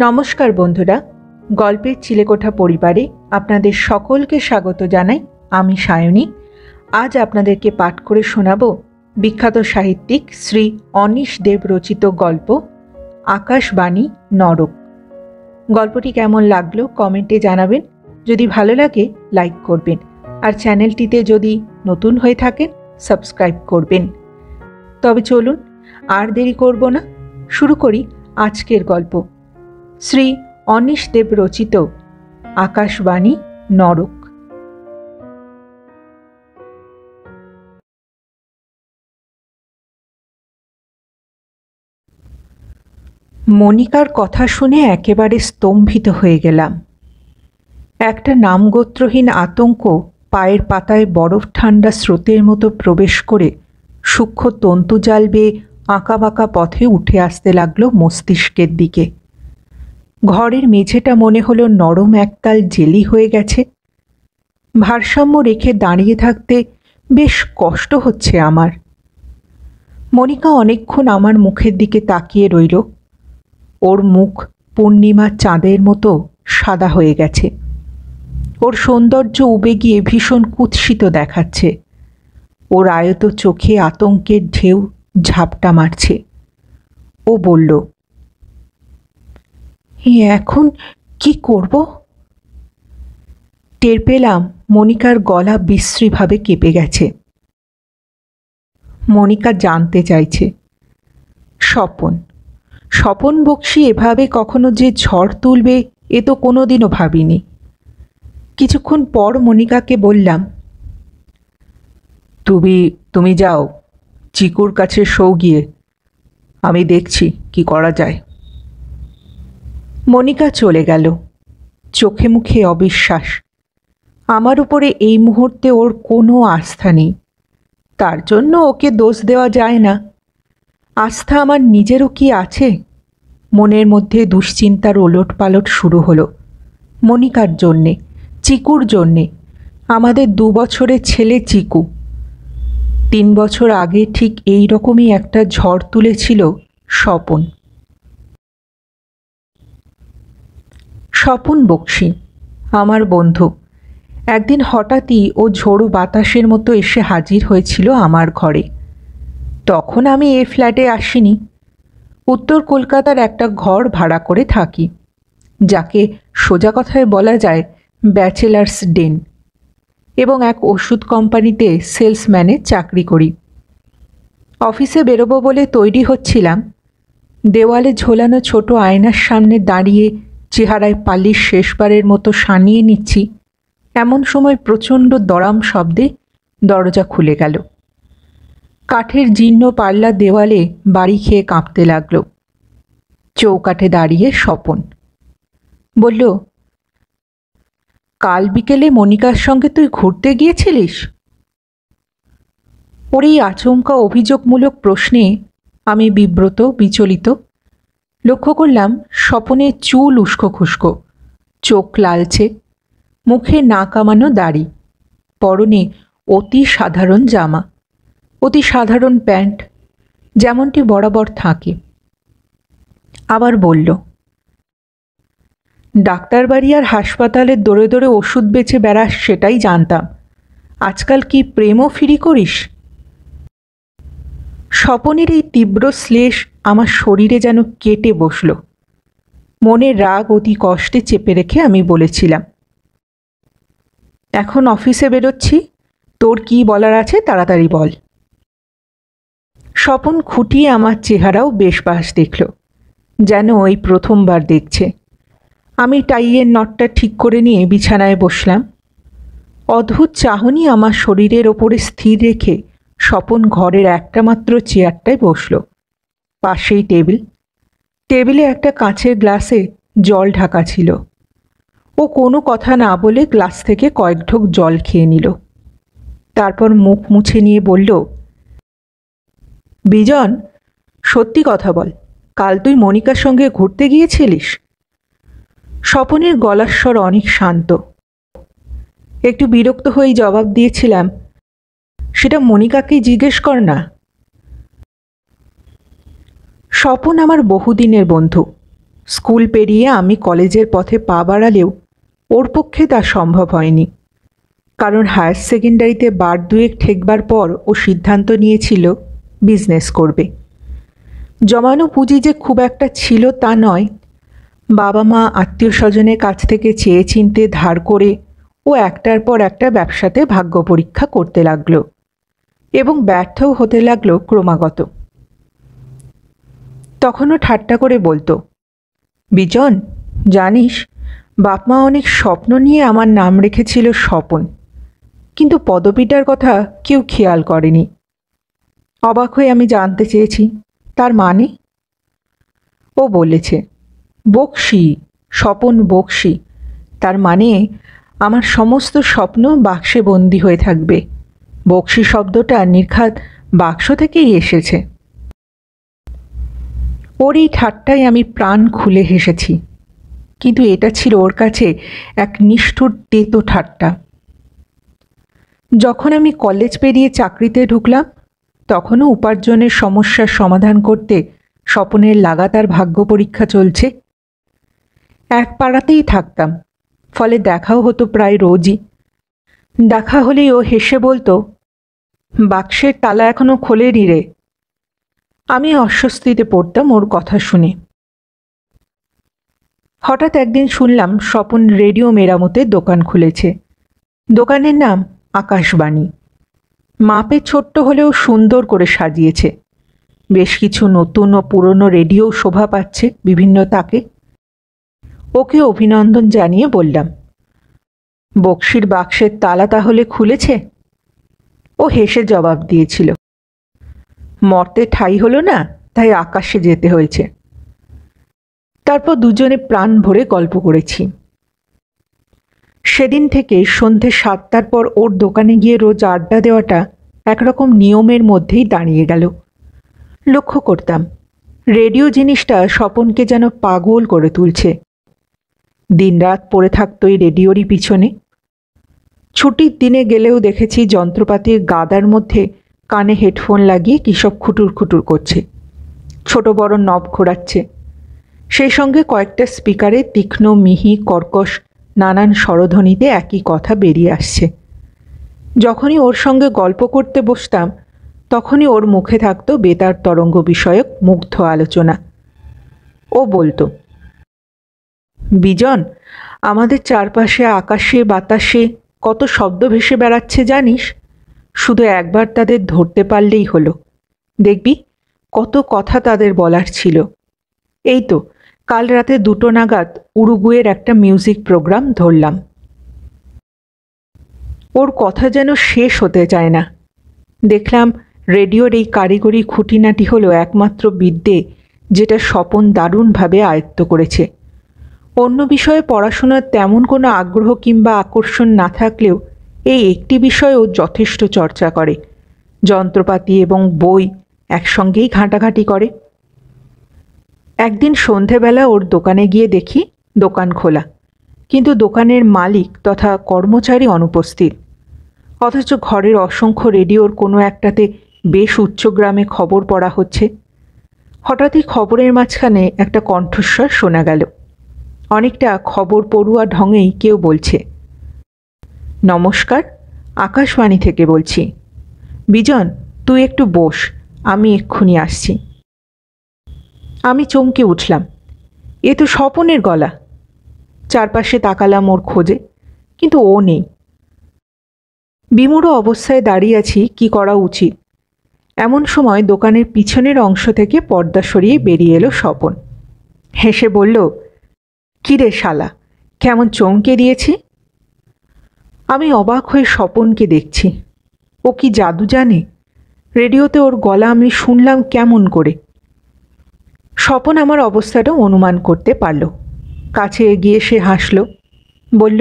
নমস্কার বন্ধুরা, গল্পের চিলেকোঠা পরিবারে আপনাদের সকলকে স্বাগত জানাই। আমি সায়নী। আজ আপনাদেরকে পাঠ করে শোনাব বিখ্যাত সাহিত্যিক শ্রী অনীশ দেব রচিত গল্প আকাশবাণী নরক। গল্পটি কেমন লাগলো কমেন্টে জানাবেন। যদি ভালো লাগে লাইক করবেন, আর চ্যানেলটিতে যদি নতুন হয়ে থাকেন সাবস্ক্রাইব করবেন। তবে চলুন আর দেরি করব না, শুরু করি আজকের গল্প। শ্রী অনীশ দেব রচিত আকাশবাণী নরক। মনিকার কথা শুনে একেবারে স্তম্ভিত হয়ে গেলাম। একটা নামগোত্রহীন আতঙ্ক পায়ের পাতায় বরফ ঠান্ডা স্রোতের মতো প্রবেশ করে সূক্ষ্ম তন্তুজাল বেয়ে আঁকাবাঁকা পথে উঠে আসতে লাগলো মস্তিষ্কের দিকে। ঘরের মেঝেটা মনে হলো নরম একতাল জেলি হয়ে গেছে। ভারসাম্য রেখে দাঁড়িয়ে থাকতে বেশ কষ্ট হচ্ছে আমার। মনিকা অনেকক্ষণ আমার মুখের দিকে তাকিয়ে রইল। ওর মুখ পূর্ণিমার চাঁদের মতো সাদা হয়ে গেছে। ওর সৌন্দর্য উবে গিয়ে ভীষণ কুৎসিত দেখাচ্ছে। ওর আয়ত চোখে আতঙ্কের ঢেউ ঝাপটা মারছে। ও বলল, এখন কি করব? টের পেলাম মনিকার গলা বিশ্রীভাবে কেঁপে গেছে। মনিকা জানতে চাইছে, স্বপন বক্সী এভাবে কখনো যে ঝড় তুলবে এ তো কোনোদিনও ভাবিনি। কিছুক্ষণ পর মনিকাকে বললাম, তুমি যাও, চিকুর কাছে শো গিয়ে, আমি দেখছি কি করা যায়। মনিকা চলে গেল। চোখে মুখে অবিশ্বাস। আমার উপরে এই মুহূর্তে ওর কোনো আস্থা নেই। তার জন্য ওকে দোষ দেওয়া যায় না। আস্থা আমার নিজেরও কি আছে? মনের মধ্যে দুশ্চিন্তার ওলটপালট শুরু হলো। মনিকার জন্যে, চিকুর জন্যে, আমাদের 2 বছরের ছেলে চিকু। 3 বছর আগে ঠিক এই রকমই একটা ঝড় তুলেছিল স্বপন বক্সী, আমার বন্ধু। একদিন হঠাৎই ও ঝোড়ো বাতাসের মতো এসে হাজির হয়েছিল আমার ঘরে। তখন আমি এ ফ্ল্যাটে আসিনি। উত্তর কলকাতার একটা ঘর ভাড়া করে থাকি, যাকে সোজা কথায় বলা যায় ব্যাচেলার্স ডেন, এবং এক ওষুধ কোম্পানিতে সেলসম্যানের চাকরি করি। অফিসে বেরোবো বলে তৈরি হচ্ছিলাম। দেওয়ালে ঝোলানো ছোট আয়নার সামনে দাঁড়িয়ে চেহারায় পালিশ শেষবারের মতো সানিয়ে নিচ্ছি, এমন সময় প্রচণ্ড দড়াম শব্দে দরজা খুলে গেল। কাঠের জীর্ণ পাল্লা দেওয়ালে বাড়ি খেয়ে কাঁপতে লাগল। চৌকাঠে দাঁড়িয়ে স্বপন বলল, কাল বিকেলে মনিকার সঙ্গে তুই ঘুরতে গিয়েছিলিস? ওর এই আচমকা অভিযোগমূলক প্রশ্নে আমি বিব্রত, বিচলিত। লক্ষ্য করলাম স্বপনের চুল উস্কো খুস্কো, চোখ লালচে, মুখে না কামানো দাড়ি, পরনে অতি সাধারণ জামা, অতি সাধারণ প্যান্ট, যেমনটি বরাবর থাকে। আবার বলল, ডাক্তারবাড়ি আর হাসপাতালে দৌড়ে দৌড়ে ওষুধ বেচে বেড়াস সেটাই জানতাম, আজকাল কি প্রেমও ফিরি করিস? স্বপনের এই তীব্র শ্লেষ আমার শরীরে যেন কেটে বসল। মনের রাগ অতি কষ্টে চেপে রেখে আমি বলেছিলাম, এখন অফিসে বেরোচ্ছি, তোর কি বলার আছে তাড়াতাড়ি বল। স্বপন খুঁটিয়ে আমার চেহারাও বেশ বাস দেখল, যেন ওই প্রথমবার দেখছে। আমি টাইয়ের নটটা ঠিক করে নিয়ে বিছানায় বসলাম। অদ্ভুত চাহনি আমার শরীরের ওপরে স্থির রেখে স্বপন ঘরের একটা মাত্র চেয়ারটায় বসল। পাশেই টেবিলে একটা কাঁচের গ্লাসে জল ঢাকা ছিল। ও কোনো কথা না বলে গ্লাস থেকে কয়েক ঢোক জল খেয়ে নিল। তারপর মুখ মুছে নিয়ে বলল, বিজন, সত্যি কথা বল, কাল তুই মনিকার সঙ্গে ঘুরতে গিয়েছিলিস? স্বপনের গলার স্বর অনেক শান্ত। একটু বিরক্ত হয়েই জবাব দিয়েছিলাম, সেটা মনিকাকেই জিজ্ঞেস কর না। স্বপন আমার বহুদিনের বন্ধু, স্কুল পেরিয়ে আমি কলেজের পথে পা বাড়ালেও ওর পক্ষে তা সম্ভব হয়নি, কারণ হায়ার সেকেন্ডারিতে বার দুয়েক ঠেকবার পর ও সিদ্ধান্ত নিয়েছিল বিজনেস করবে। জমানো পুঁজি যে খুব একটা ছিল তা নয়, বাবা মা আত্মীয় স্বজনের কাছ থেকে চেয়ে চিনতে ধার করে ও একটার পর একটা ব্যবসাতে ভাগ্য পরীক্ষা করতে লাগলো এবং ব্যর্থও হতে লাগলো ক্রমাগত। তখনও ঠাট্টা করে বলতো, বিজন, জানিস বাপমা অনেক স্বপ্ন নিয়ে আমার নাম রেখেছিল স্বপন, কিন্তু পদবিটার কথা কেউ খেয়াল করেনি। অবাক হয়ে আমি জানতে চেয়েছি তার মানে। ও বলেছে, বক্সি, স্বপন বক্সি, তার মানে আমার সমস্ত স্বপ্ন বাক্সে বন্দি হয়ে থাকবে। বক্সি শব্দটা নির্ঘাত বাক্স থেকেই এসেছে। ওর এই ঠাট্টায় আমি প্রাণ খুলে হেসেছি, কিন্তু এটা ছিল ওর কাছে এক নিষ্ঠুর তেতো ঠাট্টা। যখন আমি কলেজ পেরিয়ে চাকরিতে ঢুকলাম, তখনও উপার্জনের সমস্যার সমাধান করতে স্বপনের লাগাতার ভাগ্য পরীক্ষা চলছে। এক পাড়াতেই থাকতাম, ফলে দেখাও হতো প্রায় রোজই। দেখা হলেই ও হেসে বলতো, বাক্সের তালা এখনো খোলেনি রে। আমি অস্বস্তিতে পড়তাম ওর কথা শুনে। হঠাৎ একদিন শুনলাম স্বপন রেডিও মেরামতের দোকান খুলেছে। দোকানের নাম আকাশবাণী। মাপে ছোট্ট হলেও সুন্দর করে সাজিয়েছে। বেশ কিছু নতুন ও পুরনো রেডিও শোভা পাচ্ছে বিভিন্ন তাকে। ওকে অভিনন্দন জানিয়ে বললাম, বক্সির বাক্সের তালা তাহলে খুলেছে? ও হেসে জবাব দিয়েছিল, মর্তে ঠাঁই হলো না, তাই আকাশে যেতে হয়েছে। তারপর দুজনে প্রাণ ভরে গল্প করেছি। সেদিন থেকে সন্ধে 7টার পর ওর দোকানে গিয়ে রোজ আড্ডা দেওয়াটা একরকম নিয়মের মধ্যেই দাঁড়িয়ে গেল। লক্ষ্য করতাম রেডিও জিনিসটা স্বপনকে যেন পাগল করে তুলছে। দিনরাত পড়ে থাকতো এই রেডিওরই পিছনে। ছুটির দিনে গেলেও দেখেছি যন্ত্রপাতির গাদার মধ্যে কানে হেডফোন লাগিয়ে কিসব খুটুর খুটুর করছে, ছোট বড় নব ঘোরাচ্ছে। সেই সঙ্গে কয়েকটা স্পিকারে তীক্ষ্ণ মিহি কর্কশ নানান স্বরধ্বনিতে একই কথা বেরিয়ে আসছে। যখনই ওর সঙ্গে গল্প করতে বসতাম, তখনই ওর মুখে থাকতো বেতার তরঙ্গ বিষয়ক মুগ্ধ আলোচনা। ও বলতো, বিজন, আমাদের চারপাশে আকাশে বাতাসে কত শব্দ ভেসে বেড়াচ্ছে জানিস? শুধু একবার তাদের ধরতে পারলেই হলো, দেখবি কত কথা তাদের বলার ছিল। এই তো কাল রাতে 2টো নাগাদ উরুগুয়ের একটা মিউজিক প্রোগ্রাম ধরলাম। ওর কথা যেন শেষ হতে চায় না। দেখলাম রেডিওর এই কারিগরি খুঁটিনাটি হলো একমাত্র বিদ্যে যেটা স্বপন দারুণভাবে আয়ত্ত করেছে। অন্য বিষয়ে পড়াশোনার তেমন কোনো আগ্রহ কিংবা আকর্ষণ না থাকলেও এই একটি বিষয়েও যথেষ্ট চর্চা করে। যন্ত্রপাতি এবং বই একসঙ্গেই ঘাঁটাঘাঁটি করে। একদিন সন্ধেবেলা ওর দোকানে গিয়ে দেখি দোকান খোলা, কিন্তু দোকানের মালিক তথা কর্মচারী অনুপস্থিত। অথচ ঘরের অসংখ্য রেডিওর কোনো একটাতে বেশ উচ্চগ্রামে খবর পড়া হচ্ছে। হঠাৎই খবরের মাঝখানে একটা কণ্ঠস্বর শোনা গেল। অনেকটা খবর পড়ুয়া ঢঙেই কেউ বলছে, নমস্কার, আকাশবাণী থেকে বলছি। বিজন, তুই একটু বস, আমি এক্ষুনি আসছি। আমি চমকে উঠলাম, এ তো স্বপনের গলা। চারপাশে তাকালাম ওর খোঁজে, কিন্তু ও নেই। বিমূঢ় অবস্থায় দাঁড়িয়ে আছি কি করা উচিত। এমন সময় দোকানের পিছনের অংশ থেকে পর্দা সরিয়ে বেরিয়ে এলো স্বপন। হেসে বলল, কি রে শালা, কেমন চমকে দিয়েছি? আমি অবাক হয়ে স্বপনকে দেখছি। ও কি জাদু জানে? রেডিওতে ওর গলা আমি শুনলাম কেমন করে? স্বপন আমার অবস্থাটা অনুমান করতে পারল। কাছে এগিয়ে সে হাসল, বলল,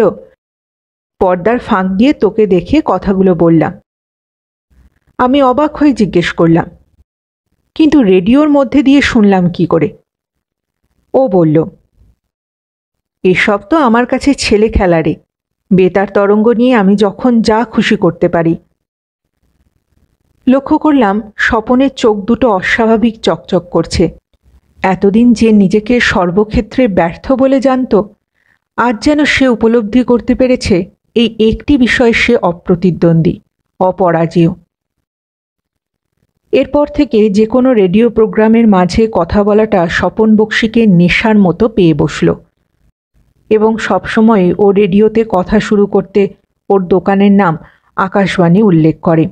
পর্দার ফাঁক দিয়ে তোকে দেখে কথাগুলো বললাম। আমি অবাক হয়ে জিজ্ঞেস করলাম, কিন্তু রেডিওর মধ্যে দিয়ে শুনলাম কি করে? ও বলল, এসব তো আমার কাছে ছেলে খেলা রে। বেতার তরঙ্গ নিয়ে আমি যখন যা খুশি করতে পারি। লক্ষ্য করলাম স্বপনের চোখ দুটো অস্বাভাবিক চকচক করছে। এতদিন যে নিজেকে সর্বক্ষেত্রে ব্যর্থ বলে জানত, আজ যেন সে উপলব্ধি করতে পেরেছে এই একটি বিষয়ে সে অপ্রতিদ্বন্দ্বী, অপরাজেয়। এরপর থেকে যে কোনো রেডিও প্রোগ্রামের মাঝে কথা বলাটা স্বপন বক্সীকে নেশার মতো পেয়ে বসল, এবং সবসময় ও রেডিওতে কথা শুরু করতে ওর দোকানের নাম আকাশবাণী উল্লেখ করে।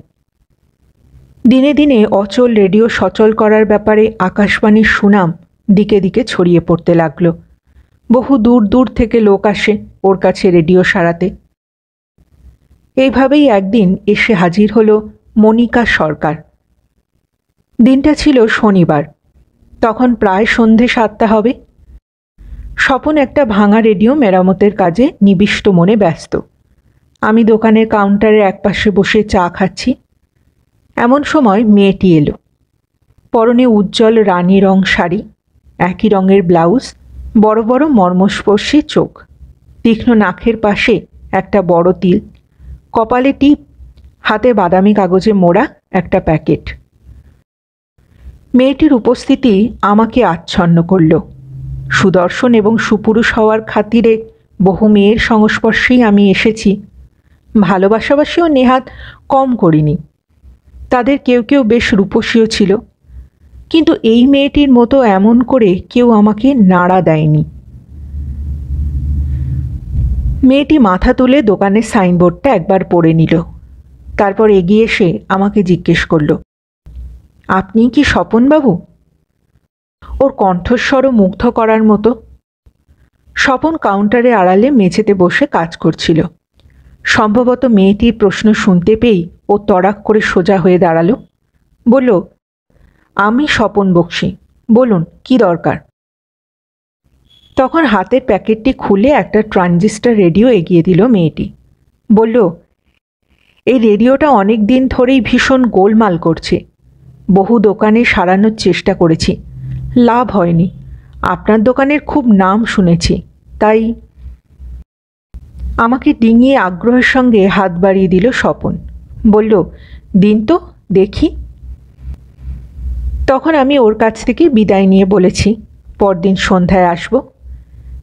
দিনে দিনে অচল রেডিও সচল করার ব্যাপারে আকাশবাণীর সুনাম দিকে দিকে ছড়িয়ে পড়তে লাগলো। বহু দূর দূর থেকে লোক আসে ওর কাছে রেডিও সারাতে। এইভাবেই একদিন এসে হাজির হলো মনিকা সরকার। দিনটা ছিল শনিবার, তখন প্রায় সন্ধে 7টা হবে। স্বপন একটা ভাঙা রেডিও মেরামতের কাজে নিবিষ্ট মনে ব্যস্ত। আমি দোকানের কাউন্টারের একপাশে বসে চা খাচ্ছি। এমন সময় মেয়েটি এলো। পরনে উজ্জ্বল রানী রং শাড়ি, একই রঙের ব্লাউজ, বড় বড় মর্মস্পর্শী চোখ, তীক্ষ্ণ নাকের পাশে একটা বড় তিল, কপালে টিপ, হাতে বাদামি কাগজে মোড়া একটা প্যাকেট। মেয়েটির উপস্থিতি আমাকে আচ্ছন্ন করল। সুদর্শন এবং সুপুরুষ হওয়ার খাতিরে বহু মেয়ের সংস্পর্শেই আমি এসেছি, ভালোবাসাবাসিও নেহাত কম করিনি। তাদের কেউ কেউ বেশ রূপসীও ছিল, কিন্তু এই মেয়েটির মতো এমন করে কেউ আমাকে নাড়া দেয়নি। মেয়েটি মাথা তুলে দোকানের সাইনবোর্ডটা একবার পড়ে নিল, তারপর এগিয়ে এসে আমাকে জিজ্ঞেস করল, আপনি কি স্বপনবাবু? ওর কণ্ঠস্বরও মুগ্ধ করার মতো। স্বপন কাউন্টারে আড়ালে মেঝেতে বসে কাজ করছিল। সম্ভবত মেয়েটির প্রশ্ন শুনতে পেয়েই ও তড়াক করে সোজা হয়ে দাঁড়ালো। বলল, আমি স্বপন বক্সী, বলুন কি দরকার? তখন হাতের প্যাকেটটি খুলে একটা ট্রানজিস্টার রেডিও এগিয়ে দিল মেয়েটি। বলল, এই রেডিওটা অনেক দিন ধরেই ভীষণ গোলমাল করছে। বহু দোকানে সারানোর চেষ্টা করেছি, লাভ হয়নি। আপনার দোকানের খুব নাম শুনেছি, তাই। আমাকে ডিঙিয়ে আগ্রহের সঙ্গে হাত বাড়িয়ে দিল স্বপন। বলল, দিন তো দেখি। তখন আমি ওর কাছ থেকে বিদায় নিয়ে বলেছি, পরদিন সন্ধ্যায় আসব।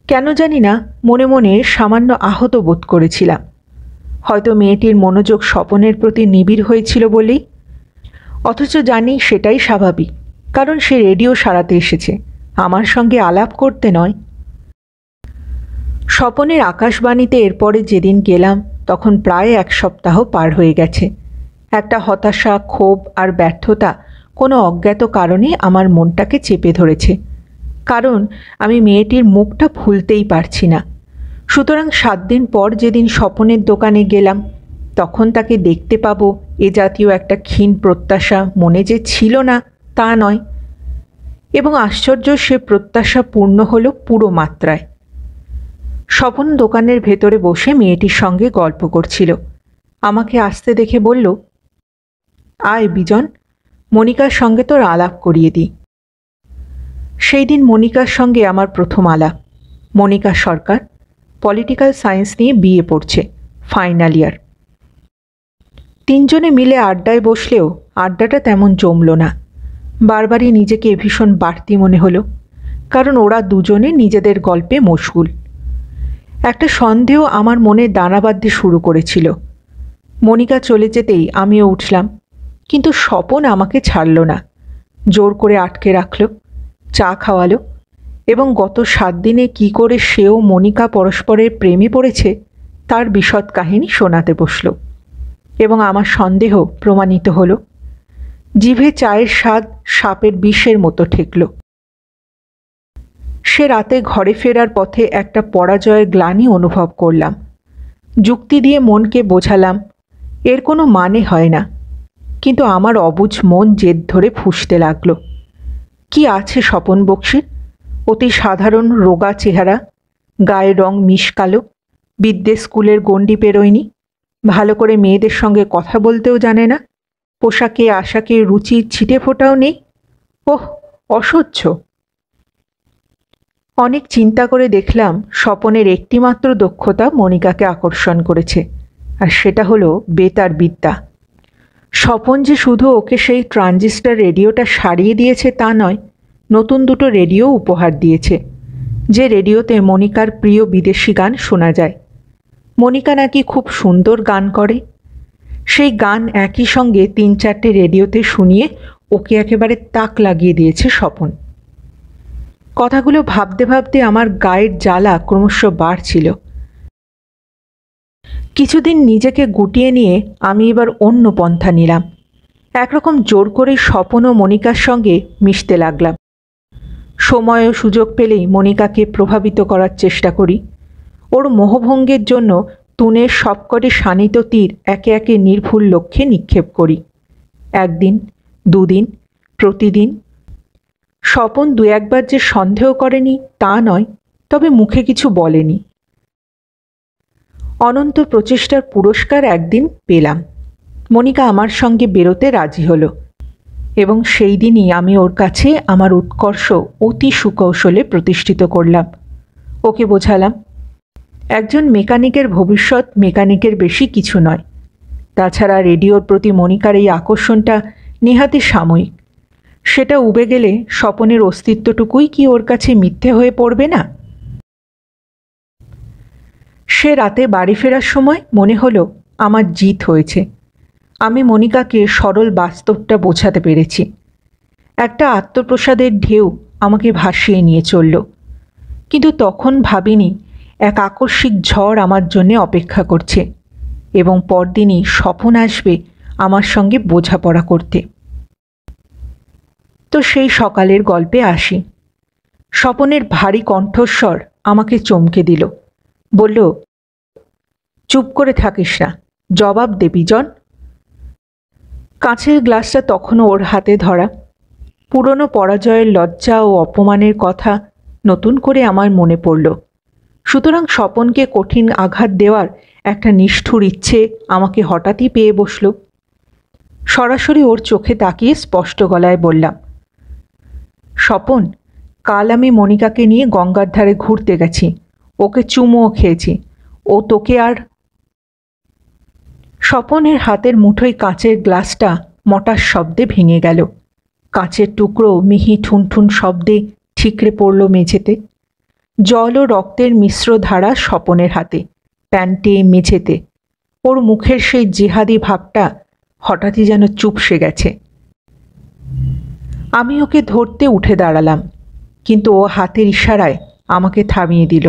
কেন জানি না মনে মনে সামান্য আহত বোধ করেছিলাম। হয়তো মেয়েটির মনোযোগ স্বপনের প্রতি নিবিড় হয়েছিল বলেই। অথচ জানি সেটাই স্বাভাবিক, কারণ সে রেডিও সারাতে এসেছে, আমার সঙ্গে আলাপ করতে নয়। স্বপনের আকাশবাণীতে এরপরে যেদিন গেলাম তখন প্রায় 1 সপ্তাহ পার হয়ে গেছে। একটা হতাশা, ক্ষোভ আর ব্যর্থতা কোনো অজ্ঞাত কারণে আমার মনটাকে চেপে ধরেছে, কারণ আমি মেয়েটির মুখটা ভুলতেই পারছি না। সুতরাং 7 দিন পর যেদিন স্বপনের দোকানে গেলাম, তখন তাকে দেখতে পাবো এ জাতীয় একটা ক্ষীণ প্রত্যাশা মনে যে ছিল না তা নয়, এবং আশ্চর্য সে প্রত্যাশা পূর্ণ হলো পুরো মাত্রায়। স্বপন দোকানের ভেতরে বসে মেয়েটির সঙ্গে গল্প করছিল। আমাকে আসতে দেখে বলল, আয় বিজন, মনিকার সঙ্গে তোর আলাপ করিয়ে দিই। সেই দিন মনিকার সঙ্গে আমার প্রথম আলাপ। মনিকা সরকার, পলিটিক্যাল সায়েন্স নিয়ে বিএ পড়ছে, ফাইনাল ইয়ার। 3 জনে মিলে আড্ডায় বসলেও আড্ডাটা তেমন জমল না। বারবারই নিজেকে ভীষণ বাড়তি মনে হলো, কারণ ওরা দুজনে নিজেদের গল্পে মশগুল। একটা সন্দেহ আমার মনে দানা বাঁধতে শুরু করেছিল। মনিকা চলে যেতেই আমিও উঠলাম, কিন্তু স্বপন আমাকে ছাড়ল না। জোর করে আটকে রাখল, চা খাওয়ালো, এবং গত 7 দিনে কি করে সেও মনিকা পরস্পরের প্রেমে পড়েছে তার বিশদ কাহিনী শোনাতে বসল। এবং আমার সন্দেহ প্রমাণিত হলো। জিভে চায়ের স্বাদ সাপের বিষের মতো ঠেকল। সে রাতে ঘরে ফেরার পথে একটা পরাজয়ের গ্লানি অনুভব করলাম। যুক্তি দিয়ে মনকে বোঝালাম এর কোনো মানে হয় না, কিন্তু আমার অবুঝ মন জেদ ধরে ফুঁসতে লাগল। কি আছে স্বপন বক্সীর? অতি সাধারণ রোগা চেহারা, গায়ের রং মিশকালো, বিদ্যে স্কুলের গণ্ডি পেরোয়নি, ভালো করে মেয়েদের সঙ্গে কথা বলতেও জানে না, পোশাকে আশাকে রুচির ছিটে ফোটাও নেই। ওহ, অসহ্য। অনেক চিন্তা করে দেখলাম স্বপনের একটিমাত্র দক্ষতা মনিকাকে আকর্ষণ করেছে, আর সেটা হলো বেতার বিদ্যা। স্বপন যে শুধু ওকে সেই ট্রানজিস্টার রেডিওটা সারিয়ে দিয়েছে তা নয়, নতুন দুটো রেডিও উপহার দিয়েছে, যে রেডিওতে মনিকার প্রিয় বিদেশি গান শোনা যায়। মনিকা নাকি খুব সুন্দর গান করে। সেই গান একই সঙ্গে 3-4টে রেডিওতে শুনিয়ে ওকে একেবারে তাক লাগিয়ে দিয়েছে স্বপন। কথাগুলো ভাবতে ভাবতে আমার গায়ের জ্বালা ক্রমশ বাড়ছিল। কিছুদিন নিজেকে গুটিয়ে নিয়ে আমি এবার অন্য পন্থা নিলাম। একরকম জোর করে স্বপন ও মনিকার সঙ্গে মিশতে লাগলাম। সময় ও সুযোগ পেলেই মনিকাকে প্রভাবিত করার চেষ্টা করি। ওর মোহভঙ্গের জন্য তুনের সবকটি শানিত তীর একে একে নির্ভুল লক্ষ্যে নিক্ষেপ করি। একদিন, দুদিন, প্রতিদিন। স্বপন 2-1বার যে সন্দেহ করেনি তা নয়, তবে মুখে কিছু বলেনি। অনন্ত প্রচেষ্টার পুরস্কার একদিন পেলাম। মনিকা আমার সঙ্গে বেরোতে রাজি হলো এবং সেই দিনই আমি ওর কাছে আমার উৎকর্ষ অতি সুকৌশলে প্রতিষ্ঠিত করলাম। ওকে বোঝালাম, একজন মেকানিকের ভবিষ্যৎ মেকানিকের বেশি কিছু নয়। তাছাড়া রেডিওর প্রতি মনিকার এই আকর্ষণটা নেহাতি সাময়িক। সেটা উবে গেলে স্বপনের অস্তিত্বটুকুই কি ওর কাছে মিথ্যে হয়ে পড়বে না? সে রাতে বাড়ি ফেরার সময় মনে হলো আমার জিত হয়েছে। আমি মনিকাকে সরল বাস্তবটা বোঝাতে পেরেছি। একটা আত্মপ্রসাদের ঢেউ আমাকে ভাসিয়ে নিয়ে চলল। কিন্তু তখন ভাবিনি এক আকস্মিক ঝড় আমার জন্যে অপেক্ষা করছে এবং পরদিনই স্বপন আসবে আমার সঙ্গে বোঝাপড়া করতে। তো সেই সকালের গল্পে আসি। স্বপনের ভারী কণ্ঠস্বর আমাকে চমকে দিল। বলল, চুপ করে থাকিস না, জবাব দে বিজন। কাঁচের গ্লাসটা তখনও ওর হাতে ধরা। পুরনো পরাজয়ের লজ্জা ও অপমানের কথা নতুন করে আমার মনে পড়ল। সুতরাং স্বপনকে কঠিন আঘাত দেওয়ার একটা নিষ্ঠুর ইচ্ছে আমাকে হঠাৎই পেয়ে বসল। সরাসরি ওর চোখে তাকিয়ে স্পষ্ট গলায় বললাম, স্বপন, কাল আমি মনিকাকে নিয়ে গঙ্গার ধারে ঘুরতে গেছি। ওকে চুমুও খেয়েছি। ও তোকে আর... স্বপনের হাতের মুঠোয় কাঁচের গ্লাসটা মটার শব্দে ভেঙে গেল। কাঁচের টুকরো মিহি ঠুনঠুন শব্দে ঠিকরে পড়ল মেঝেতে। জল ও রক্তের মিশ্র ধারা স্বপনের হাতে, প্যান্টে, মেঝেতে। ওর মুখের সেই জেহাদি ভাবটা হঠাৎই যেন চুপসে গেছে। আমি ওকে ধরতে উঠে দাঁড়ালাম, কিন্তু ও হাতের ইশারায় আমাকে থামিয়ে দিল।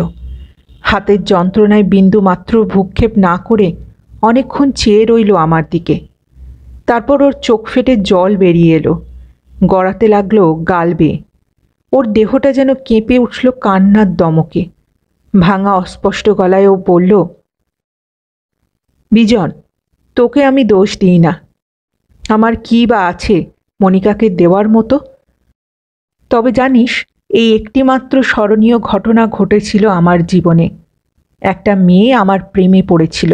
হাতের যন্ত্রণায় বিন্দু মাত্র ভ্রূক্ষেপ না করে অনেকক্ষণ চেয়ে রইল আমার দিকে। তারপর ওর চোখ ফেটে জল বেরিয়ে এলো, গড়াতে লাগলো গাল বেয়ে। ওর দেহটা যেন কেঁপে উঠল কান্নার দমকে। ভাঙা অস্পষ্ট গলায় ও বলল, বিজন, তোকে আমি দোষ দিই না। আমার কী বা আছে মনিকাকে দেওয়ার মতো? তবে জানিস, এই একটিমাত্র স্মরণীয় ঘটনা ঘটেছিল আমার জীবনে। একটা মেয়ে আমার প্রেমে পড়েছিল।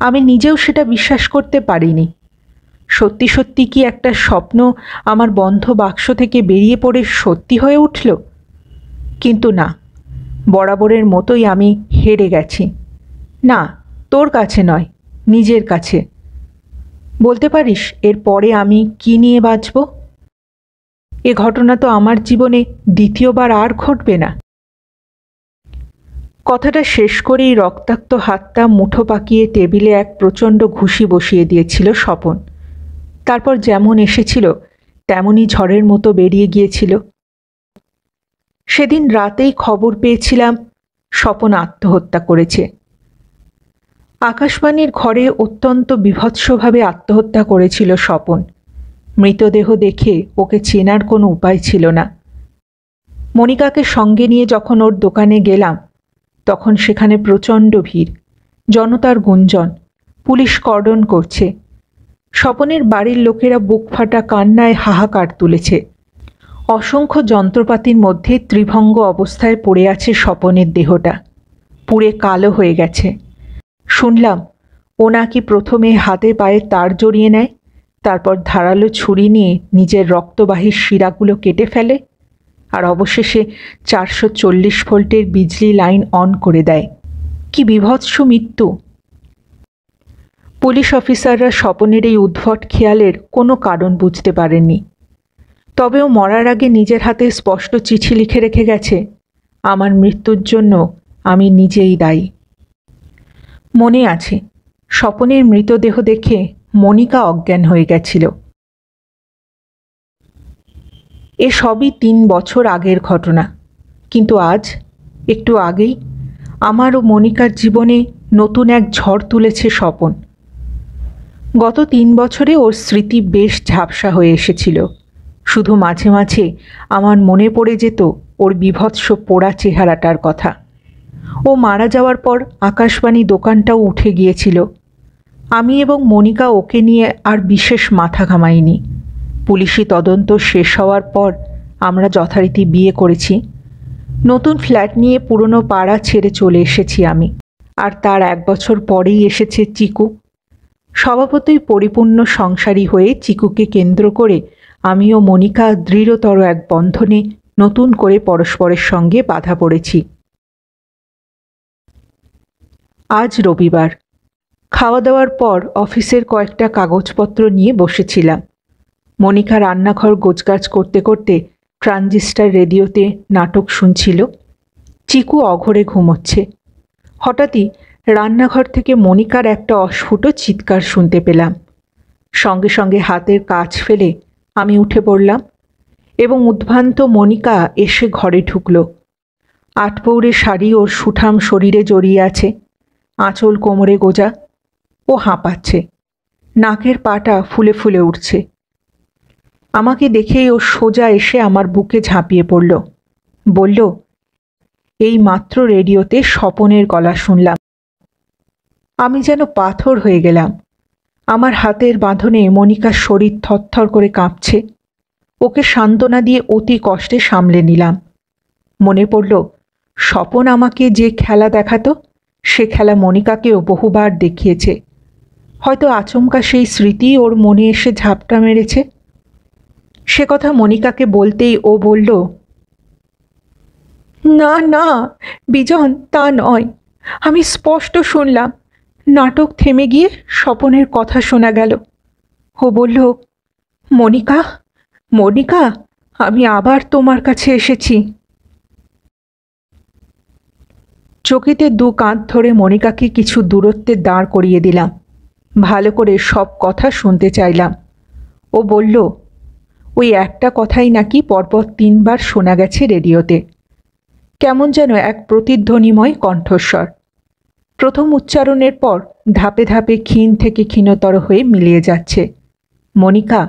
আমি নিজেও সেটা বিশ্বাস করতে পারিনি। সত্যি সত্যি কি একটা স্বপ্ন আমার বন্ধ বাক্স থেকে বেরিয়ে পড়ে সত্যি হয়ে উঠল? কিন্তু না, বরাবরের মতোই আমি হেরে গেছি। না, তোর কাছে নয়, নিজের কাছে। বলতে পারিস এর পরে আমি কি নিয়ে বাঁচব? এ ঘটনা তো আমার জীবনে দ্বিতীয়বার আর ঘটবে না। কথাটা শেষ করেই রক্তাক্ত হাতটা মুঠো পাকিয়ে টেবিলে এক প্রচণ্ড ঘুষি বসিয়ে দিয়েছিল স্বপন। তারপর যেমন এসেছিল তেমনই ঝড়ের মতো বেরিয়ে গিয়েছিল। সেদিন রাতেই খবর পেয়েছিলাম স্বপন আত্মহত্যা করেছে। আকাশবাণীর ঘরে অত্যন্ত বীভৎসভাবে আত্মহত্যা করেছিল স্বপন। মৃতদেহ দেখে ওকে চেনার কোনো উপায় ছিল না। মনিকাকে সঙ্গে নিয়ে যখন ওর দোকানে গেলাম, তখন সেখানে প্রচণ্ড ভিড়, জনতার গুঞ্জন, পুলিশ কর্ডন করছে। স্বপনের বাড়ির লোকেরা বুক ফাটা কান্নায় হাহাকার তুলেছে। অসংখ্য যন্ত্রপাতির মধ্যে ত্রিভঙ্গ অবস্থায় পড়ে আছে স্বপনের দেহটা, পুড়ে কালো হয়ে গেছে। শুনলাম ও নাকি প্রথমে হাতে পায়ে তার জড়িয়ে নেয়, তারপর ধারালো ছুরি নিয়ে নিজের রক্তবাহী শিরাগুলো কেটে ফেলে, আর অবশেষে 440 ভোল্টের বিজলি লাইন অন করে দেয়। কি বিভৎস মৃত্যু! পুলিশ অফিসাররা স্বপনের এই উদ্ভট খেয়ালের কোনো কারণ বুঝতে পারেননি। তবেও মরার আগে নিজের হাতে স্পষ্ট চিঠি লিখে রেখে গেছে, আমার মৃত্যুর জন্য আমি নিজেই দায়ী। মনে আছে, স্বপনের মৃতদেহ দেখে মনিকা অজ্ঞান হয়ে গেছিল। এ সবই 3 বছর আগের ঘটনা, কিন্তু আজ একটু আগেই আমার ও মনিকার জীবনে নতুন এক ঝড় তুলেছে স্বপন। গত 3 বছরে ওর স্মৃতি বেশ ঝাপসা হয়ে এসেছিল। শুধু মাঝে মাঝে আমার মনে পড়ে যেত ওর বীভৎস পোড়া চেহারাটার কথা। ও মারা যাওয়ার পর আকাশবাণী দোকানটাও উঠে গিয়েছিল। আমি এবং মনিকা ওকে নিয়ে আর বিশেষ মাথা ঘামাইনি। পুলিশি তদন্ত শেষ হওয়ার পর আমরা যথারীতি বিয়ে করেছি। নতুন ফ্ল্যাট নিয়ে পুরনো পাড়া ছেড়ে চলে এসেছি আমি। আর তার 1 বছর পরেই এসেছে চিকু। স্বভাবতই পরিপূর্ণ সংসারী হয়ে চিকুকে কেন্দ্র করে আমি ও মনিকা দৃঢ়তর এক বন্ধনে নতুন করে পরস্পরের সঙ্গে বাঁধা পড়েছি। আজ রবিবার। খাওয়া দাওয়ার পর অফিসের কয়েকটা কাগজপত্র নিয়ে বসেছিলাম। মনিকা রান্নাঘর গোছগাছ করতে করতে ট্রানজিস্টার রেডিওতে নাটক শুনছিল। চিকু অঘরে ঘুমোচ্ছে। হঠাৎই রান্নাঘর থেকে মনিকার একটা অস্ফুট চিৎকার শুনতে পেলাম। সঙ্গে সঙ্গে হাতের কাজ ফেলে আমি উঠে পড়লাম এবং উদ্ভ্রান্ত মনিকা এসে ঘরে ঢুকল। আটপৌরে শাড়ি ওর সুঠাম শরীরে জড়িয়ে আছে, আঁচল কোমরে গোজা। ও হাঁপাচ্ছে, নাকের পাটা ফুলে ফুলে উঠছে। আমাকে দেখেই ও সোজা এসে আমার বুকে ঝাঁপিয়ে পড়ল। বলল, এই মাত্র রেডিওতে স্বপনের গলা শুনলাম। আমি যেন পাথর হয়ে গেলাম। আমার হাতের বাঁধনে মনিকার শরীর থরথর করে কাঁপছে। ওকে সান্ত্বনা দিয়ে অতি কষ্টে সামলে নিলাম। মনে পড়ল, স্বপন আমাকে যে খেলা দেখাতো সে খেলা মনিকাকেও বহুবার দেখিয়েছে। হয়তো আচমকা সেই স্মৃতি ওর মনে এসে ঝাপটা মেরেছে। সে কথা মনিকাকে বলতেই ও বলল, না না বিজন, তা নয়। আমি স্পষ্ট শুনলাম। নাটক থেমে গিয়ে স্বপনের কথা শোনা গেল। ও বলল, মনিকা, মনিকা, আমি আবার তোমার কাছে এসেছি। চকিতে 2 কাঁধ ধরে মনিকাকে কিছু দূরত্বে দাঁড় করিয়ে দিলাম। ভালো করে সব কথা শুনতে চাইলাম। ও বলল, ওই একটা কথাই নাকি পরপর 3 বার শোনা গেছে রেডিওতে। কেমন যেন এক প্রতিধ্বনিময় কণ্ঠস্বর। প্রথম উচ্চারণের পর ধাপে ধাপে ক্ষীণ থেকে ক্ষীণতর হয়ে মিলিয়ে যাচ্ছে। মনিকা,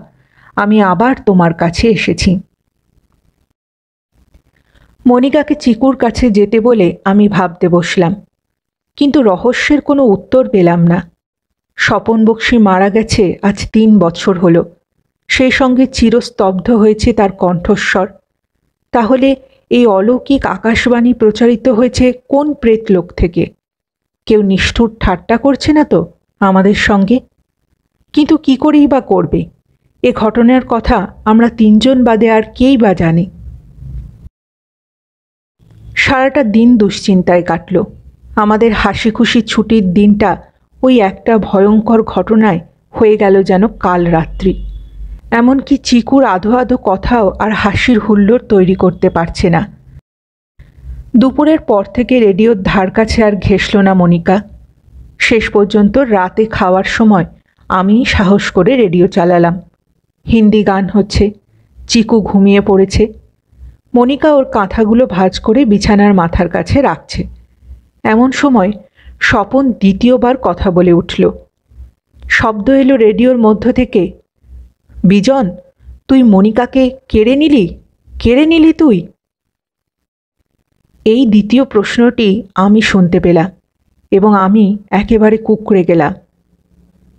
আমি আবার তোমার কাছে এসেছি। মনিকাকে চিকুর কাছে যেতে বলে আমি ভাবতে বসলাম, কিন্তু রহস্যের কোনো উত্তর পেলাম না। স্বপন বক্সী মারা গেছে আজ 3 বছর হলো। সেই সঙ্গে চিরস্তব্ধ হয়েছে তার কণ্ঠস্বর। তাহলে এই অলৌকিক আকাশবাণী প্রচারিত হয়েছে কোন প্রেতলোক থেকে? কেউ নিষ্ঠুর ঠাট্টা করছে না তো আমাদের সঙ্গে? কিন্তু কি করেই বা করবে? এ ঘটনার কথা আমরা 3 জন বাদে আর কেই বা জানে? সারাটা দিন দুশ্চিন্তায় কাটল। আমাদের হাসি খুশি ছুটির দিনটা ওই একটা ভয়ঙ্কর ঘটনায় হয়ে গেল যেন কাল রাত্রি। এমনকি চিকুর আধো আধো কথাও আর হাসির হুল্লোড় তৈরি করতে পারছে না। দুপুরের পর থেকে রেডিওর ধার কাছে আর ঘেঁষল না মনিকা। শেষ পর্যন্ত রাতে খাওয়ার সময় আমি সাহস করে রেডিও চালালাম। হিন্দি গান হচ্ছে। চিকু ঘুমিয়ে পড়েছে। মনিকা ওর কাঁথাগুলো ভাঁজ করে বিছানার মাথার কাছে রাখছে। এমন সময় স্বপন দ্বিতীয়বার কথা বলে উঠল। শব্দ এলো রেডিওর মধ্য থেকে, বিজন, তুই মনিকাকে কেড়ে নিলি? কেড়ে নিলি তুই? এই দ্বিতীয় প্রশ্নটি আমি শুনতে পেলাম এবং আমি একেবারে কুঁকড়ে গেলাম।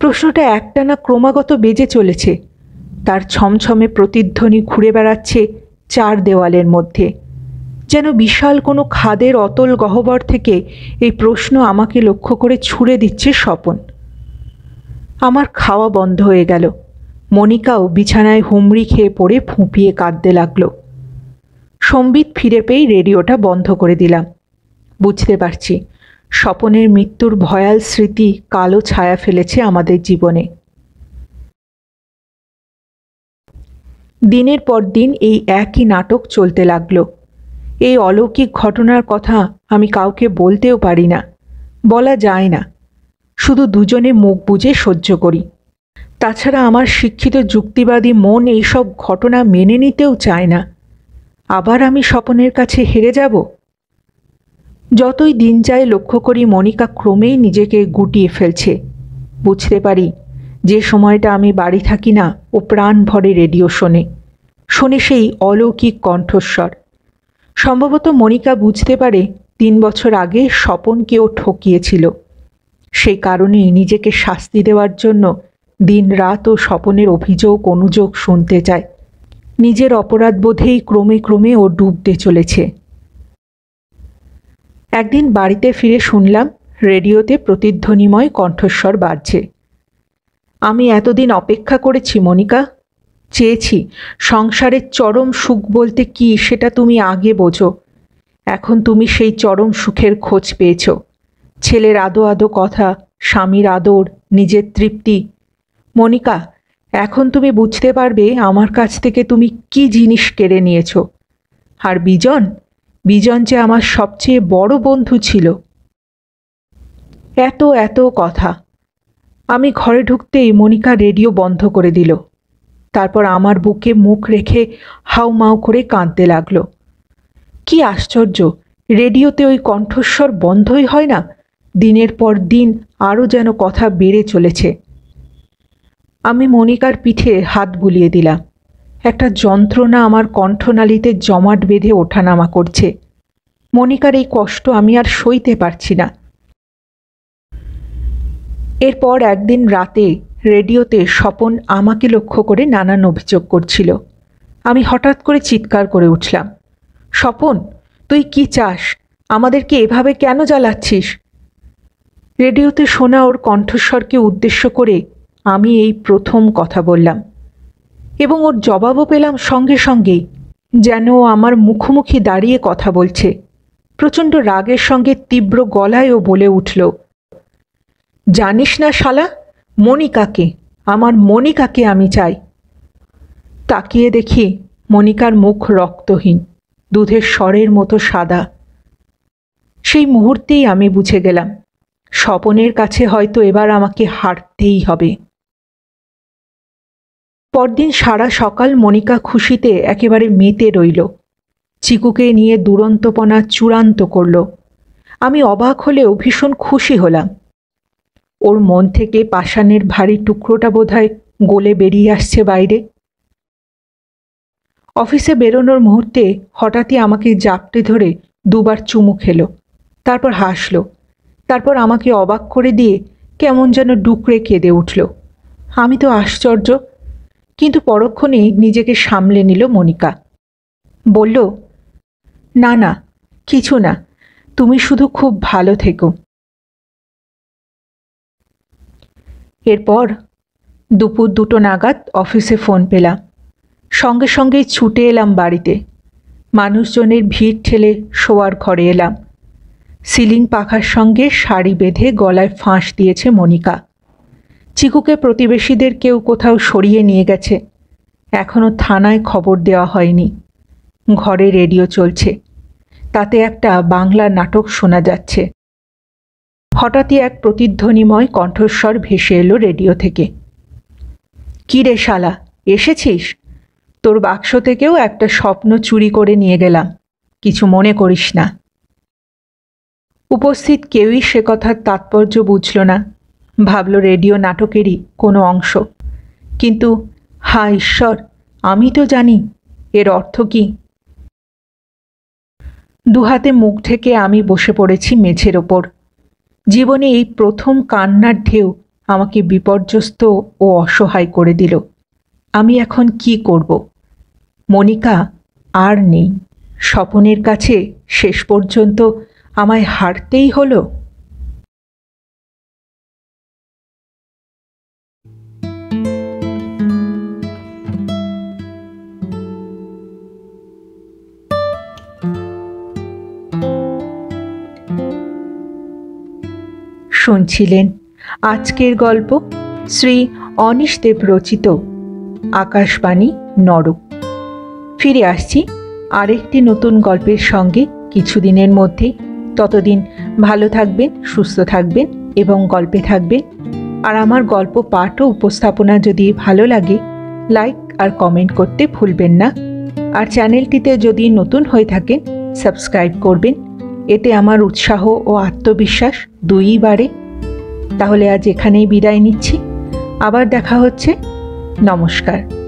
প্রশ্নটা একটানা ক্রমাগত বেজে চলেছে। তার ছমছমে প্রতিধ্বনি ঘুরে বেড়াচ্ছে 4 দেওয়ালের মধ্যে। যেন বিশাল কোনো খাদের অতল গহ্বর থেকে এই প্রশ্ন আমাকে লক্ষ্য করে ছুঁড়ে দিচ্ছে স্বপন। আমার খাওয়া বন্ধ হয়ে গেল। মনিকাও বিছানায় হুমড়ি খেয়ে পড়ে ফুঁপিয়ে কাঁদতে লাগল। সম্বিত ফিরে পেয়েই রেডিওটা বন্ধ করে দিলাম। বুঝতে পারছি স্বপনের মৃত্যুর ভয়াল স্মৃতি কালো ছায়া ফেলেছে আমাদের জীবনে। দিনের পর দিন এই একই নাটক চলতে লাগলো। এই অলৌকিক ঘটনার কথা আমি কাউকে বলতেও পারি না, বলা যায় না, শুধু দুজনে মুখ বুজে সহ্য করি। তাছাড়া আমার শিক্ষিত যুক্তিবাদী মন এইসব ঘটনা মেনে নিতেও চায় না। আবার আমি স্বপনের কাছে হেরে যাব? যতই দিন যায় লক্ষ্য করি মনিকা ক্রমেই নিজেকে গুটিয়ে ফেলছে। বুঝতে পারি যে সময়টা আমি বাড়ি থাকি না ও প্রাণ ভরে রেডিও শোনে সেই অলৌকিক কণ্ঠস্বর। সম্ভবত মনিকা বুঝতে পারে 3 বছর আগে স্বপনকে ও ঠকিয়েছিল। সেই কারণেই নিজেকে শাস্তি দেওয়ার জন্য দিন রাত ও স্বপনের অভিযোগ অনুযোগ শুনতে চায়। নিজের অপরাধ বোধেই ক্রমে ক্রমে ও ডুবতে চলেছে। একদিন বাড়িতে ফিরে শুনলাম রেডিওতে প্রতিধ্বনিময় কণ্ঠস্বর বাজছে। আমি এতদিন অপেক্ষা করেছি মনিকা, চেয়েছি সংসারের চরম সুখ বলতে কি সেটা তুমি আগে বোঝো। এখন তুমি সেই চরম সুখের খোঁজ পেয়েছ। ছেলের আদো আদো কথা, স্বামীর আদর, নিজের তৃপ্তি। মনিকা, এখন তুমি বুঝতে পারবে আমার কাছ থেকে তুমি কি জিনিস কেড়ে নিয়েছ। আর বিজন যে আমার সবচেয়ে বড় বন্ধু ছিল। এত এত কথা। আমি ঘরে ঢুকতেই মনিকা রেডিও বন্ধ করে দিল। তারপর আমার বুকে মুখ রেখে হাউমাউ করে কাঁদতে লাগলো। কি আশ্চর্য, রেডিওতে ওই কণ্ঠস্বর বন্ধই হয় না। দিনের পর দিন আরও যেন কথা বেড়ে চলেছে। আমি মনিকার পিঠে হাত বুলিয়ে দিলাম। একটা যন্ত্রণা আমার কণ্ঠনালীতে জমাট বেঁধে ওঠানামা করছে। মনিকার এই কষ্ট আমি আর সইতে পারছি না। এরপর একদিন রাতে রেডিওতে স্বপন আমাকে লক্ষ্য করে নানান অভিযোগ করছিল। আমি হঠাৎ করে চিৎকার করে উঠলাম, স্বপন, তুই কি চাস? আমাদেরকে এভাবে কেন জ্বালাচ্ছিস? রেডিওতে শোনা ওর কণ্ঠস্বরকে উদ্দেশ্য করে আমি এই প্রথম কথা বললাম, এবং ওর জবাবও পেলাম সঙ্গে সঙ্গেই, যেন আমার মুখোমুখি দাঁড়িয়ে কথা বলছে। প্রচণ্ড রাগের সঙ্গে তীব্র গলায়ও বলে উঠল, জানিস না শালা, মনিকাকে, আমার মনিকাকে আমি চাই। তাকিয়ে দেখি মনিকার মুখ রক্তহীন, দুধের স্বরের মতো সাদা। সেই মুহূর্তেই আমি বুঝে গেলাম স্বপনের কাছে হয়তো এবার আমাকে হারতেই হবে। পরদিন সারা সকাল মনিকা খুশিতে একেবারে মেতে রইল। চিকুকে নিয়ে দুরন্তপনা চূড়ান্ত করল। আমি অবাক হলেও ভীষণ খুশি হলাম। ওর মন থেকে পাষাণের ভারী টুকরোটা বোধহয় গলে বেরিয়ে আসছে বাইরে। অফিসে বেরোনোর মুহূর্তে হঠাৎই আমাকে জাপটে ধরে দুবার চুমু খেলো, তারপর হাসলো, তারপর আমাকে অবাক করে দিয়ে কেমন যেন ডুকরে কেঁদে উঠল। আমি তো আশ্চর্য, কিন্তু পরক্ষণেই নিজেকে সামলে নিল মনিকা। বলল, না না, কিছু না, তুমি শুধু খুব ভালো থেকো। এরপর দুপুর 2টো নাগাদ অফিসে ফোন পেলাম। সঙ্গে সঙ্গে ছুটে এলাম বাড়িতে। মানুষজনের ভিড় ঠেলে শোয়ার ঘরে এলাম। সিলিং পাখার সঙ্গে শাড়ি বেঁধে গলায় ফাঁস দিয়েছে মনিকা। চিকুকে প্রতিবেশীদের কেউ কোথাও সরিয়ে নিয়ে গেছে। এখনও থানায় খবর দেওয়া হয়নি। ঘরে রেডিও চলছে, তাতে একটা বাংলা নাটক শোনা যাচ্ছে। হঠাৎই এক প্রতিধ্বনিময় কণ্ঠস্বর ভেসে এলো রেডিও থেকে, কি রে শালা, এসেছিস? তোর বাক্স থেকেও একটা স্বপ্ন চুরি করে নিয়ে গেলাম, কিছু মনে করিস না। উপস্থিত কেউই সে কথার তাৎপর্য বুঝল না, ভাবল রেডিও নাটকেরই কোনো অংশ। কিন্তু হা ঈশ্বর, আমি তো জানি এর অর্থ কি। দুহাতে মুখ ঢেকে আমি বসে পড়েছি মেঝের ওপর। জীবনে এই প্রথম কান্নার ঢেউ আমাকে বিপর্যস্ত ও অসহায় করে দিল। আমি এখন কি করব? মনিকা আর নেই। স্বপনের কাছে শেষ পর্যন্ত আমায় হারতেই হলো। শুনছিলেন আজকের গল্প শ্রী অনীশ দেব রচিত আকাশবাণী নরক। ফিরে আসছি আরেকটি নতুন গল্পের সঙ্গে কিছুদিনের মধ্যেই। ততদিন ভালো থাকবেন, সুস্থ থাকবেন এবং গল্পে থাকবেন। আর আমার গল্প পাঠ ও উপস্থাপনা যদি ভালো লাগে, লাইক আর কমেন্ট করতে ভুলবেন না। আর চ্যানেলটিতে যদি নতুন হয়ে থাকেন, সাবস্ক্রাইব করবেন। এতে আমার উৎসাহ ও আত্মবিশ্বাস দুইই বাড়ে। তাহলে আজ এখানেই বিদায় নিচ্ছি। আবার দেখা হচ্ছে। নমস্কার।